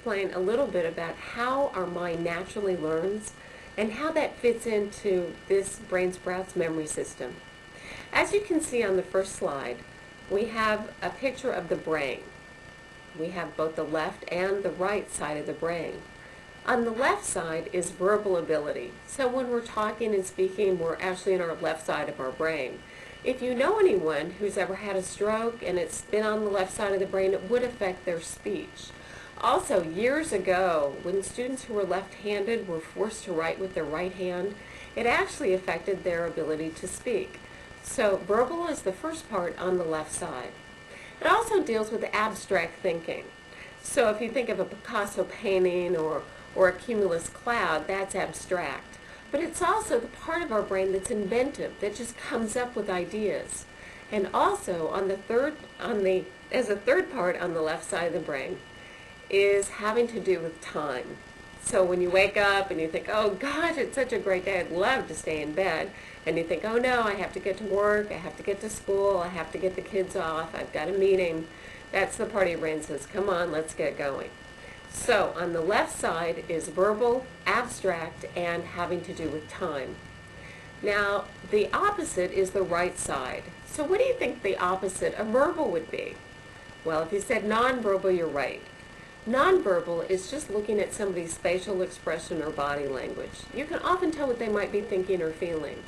explain a little bit about how our mind naturally learns and how that fits into this brain sprouts memory system. As you can see on the first slide, we have a picture of the brain. We have both the left and the right side of the brain. On the left side is verbal ability. So when we're talking and speaking, we're actually in our left side of our brain. If you know anyone who's ever had a stroke and it's been on the left side of the brain, it would affect their speech. Also, years ago, when students who were left-handed were forced to write with their right hand, it actually affected their ability to speak. So verbal is the first part on the left side. It also deals with abstract thinking. So if you think of a Picasso painting or a cumulus cloud, that's abstract. But it's also the part of our brain that's inventive, that just comes up with ideas. And also as a third part on the left side of the brain is having to do with time. So when you wake up and you think, oh gosh, it's such a great day, I'd love to stay in bed. And you think, oh no, I have to get to work, I have to get to school, I have to get the kids off, I've got a meeting. That's the part of your brain that says, come on, let's get going. So on the left side is verbal, abstract, and having to do with time. Now, the opposite is the right side. So what do you think the opposite of verbal would be? Well, if you said nonverbal, you're right. Nonverbal is just looking at somebody's facial expression or body language. You can often tell what they might be thinking or feeling.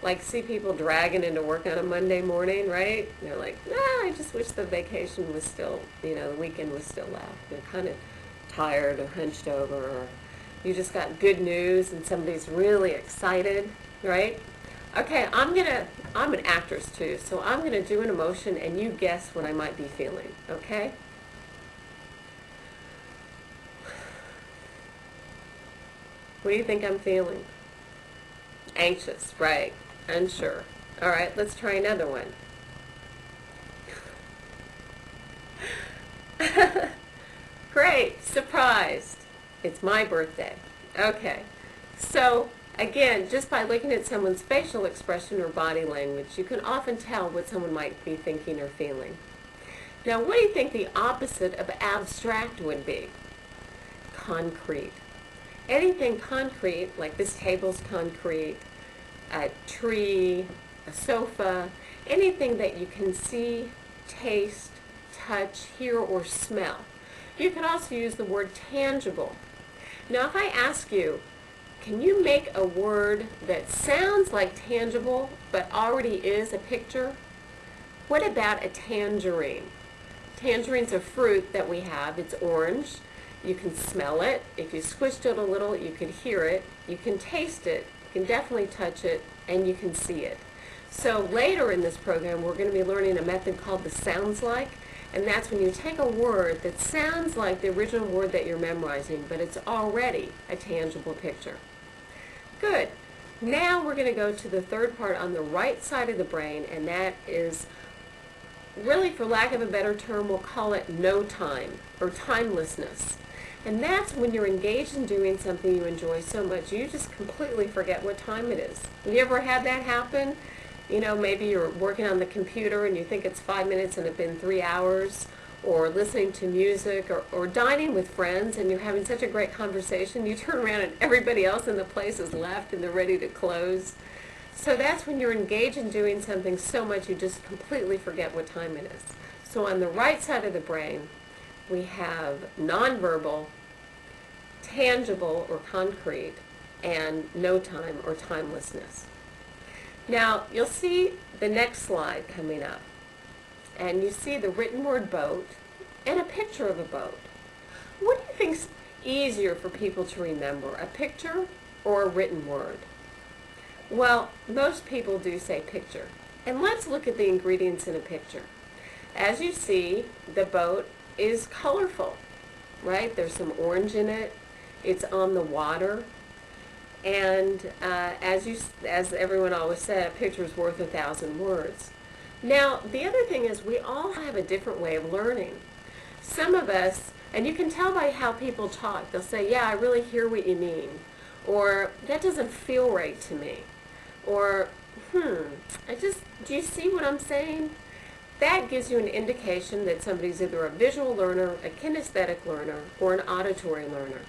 Like see people dragging into work on a Monday morning, right? They're like, I just wish the vacation was still, the weekend was still left. They're kind of tired or hunched over, or you just got good news and somebody's really excited, right? Okay, I'm an actress too, so I'm gonna do an emotion and you guess what I might be feeling, okay? What do you think I'm feeling? Anxious, right? Unsure. All right, let's try another one. Great, surprised. It's my birthday. Okay, so again, just by looking at someone's facial expression or body language, you can often tell what someone might be thinking or feeling. Now, what do you think the opposite of abstract would be? Concrete. Anything concrete, like this table's concrete, a tree, a sofa, anything that you can see, taste, touch, hear, or smell. You can also use the word tangible. Now, if I ask you, can you make a word that sounds like tangible but already is a picture? What about a tangerine? Tangerine's a fruit that we have. It's orange. You can smell it. If you squished it a little, you can hear it. You can taste it. You can definitely touch it, and you can see it. So later in this program, we're going to be learning a method called the sounds like, and that's when you take a word that sounds like the original word that you're memorizing, but it's already a tangible picture. Good. Now we're going to go to the third part on the right side of the brain, and that is really, for lack of a better term, we'll call it no time, or timelessness. And that's when you're engaged in doing something you enjoy so much, you just completely forget what time it is. Have you ever had that happen? Maybe you're working on the computer and you think it's 5 minutes and it's been 3 hours, or listening to music, or dining with friends and you're having such a great conversation, you turn around and everybody else in the place is left and they're ready to close. So that's when you're engaged in doing something so much you just completely forget what time it is. So on the right side of the brain, we have nonverbal, tangible or concrete, and no time or timelessness. Now, you'll see the next slide coming up, and you see the written word boat and a picture of a boat. What do you think's easier for people to remember, a picture or a written word? Well, most people do say picture. And let's look at the ingredients in a picture. As you see, the boat is colorful, right? There's some orange in it. It's on the water. And as everyone always said, a picture is worth 1,000 words. Now, the other thing is we all have a different way of learning. Some of us, and you can tell by how people talk, they'll say, yeah, I really hear what you mean. Or, that doesn't feel right to me. Or, do you see what I'm saying? That gives you an indication that somebody's either a visual learner, a kinesthetic learner, or an auditory learner.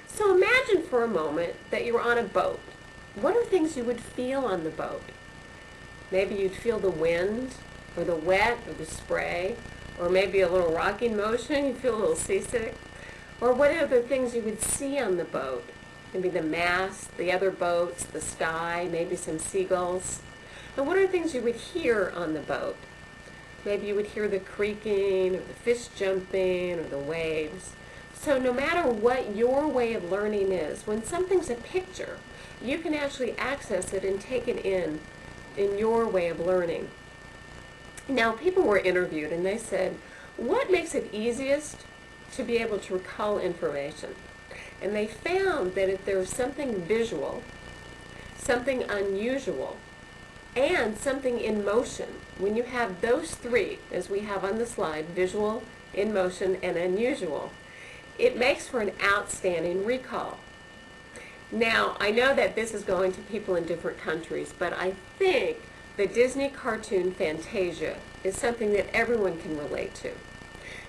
So imagine for a moment that you're on a boat. What are things you would feel on the boat? Maybe you'd feel the wind, or the wet, or the spray, or maybe a little rocking motion, you feel a little seasick. Or what other things you would see on the boat? Maybe the mast, the other boats, the sky, maybe some seagulls. And what are things you would hear on the boat? Maybe you would hear the creaking, or the fish jumping, or the waves. So no matter what your way of learning is, when something's a picture, you can actually access it and take it in your way of learning. Now, people were interviewed and they said, what makes it easiest to be able to recall information? And they found that if there's something visual, something unusual, and something in motion, when you have those three, as we have on the slide, visual, in motion, and unusual, it makes for an outstanding recall. Now, I know that this is going to people in different countries, but I think the Disney cartoon Fantasia is something that everyone can relate to.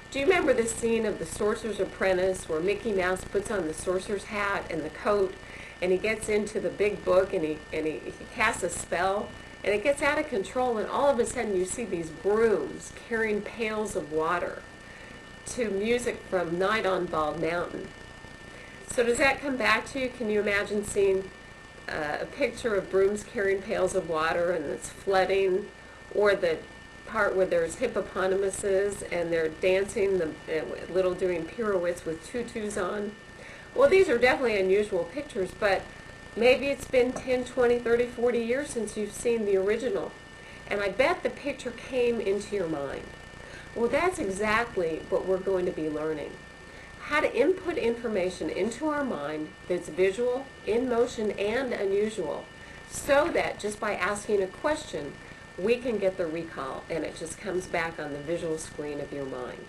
Do you remember the scene of The Sorcerer's Apprentice where Mickey Mouse puts on the sorcerer's hat and the coat, and he gets into the big book and he casts a spell, and it gets out of control, and all of a sudden you see these brooms carrying pails of water to music from Night on Bald Mountain. So does that come back to you? Can you imagine seeing a picture of brooms carrying pails of water and it's flooding, or the part where there's hippopotamuses and they're dancing, doing pirouettes with tutus on? Well, these are definitely unusual pictures, but maybe it's been 10, 20, 30, 40 years since you've seen the original, and I bet the picture came into your mind. Well, that's exactly what we're going to be learning. How to input information into our mind that's visual, in motion, and unusual, so that just by asking a question, we can get the recall, and it just comes back on the visual screen of your mind.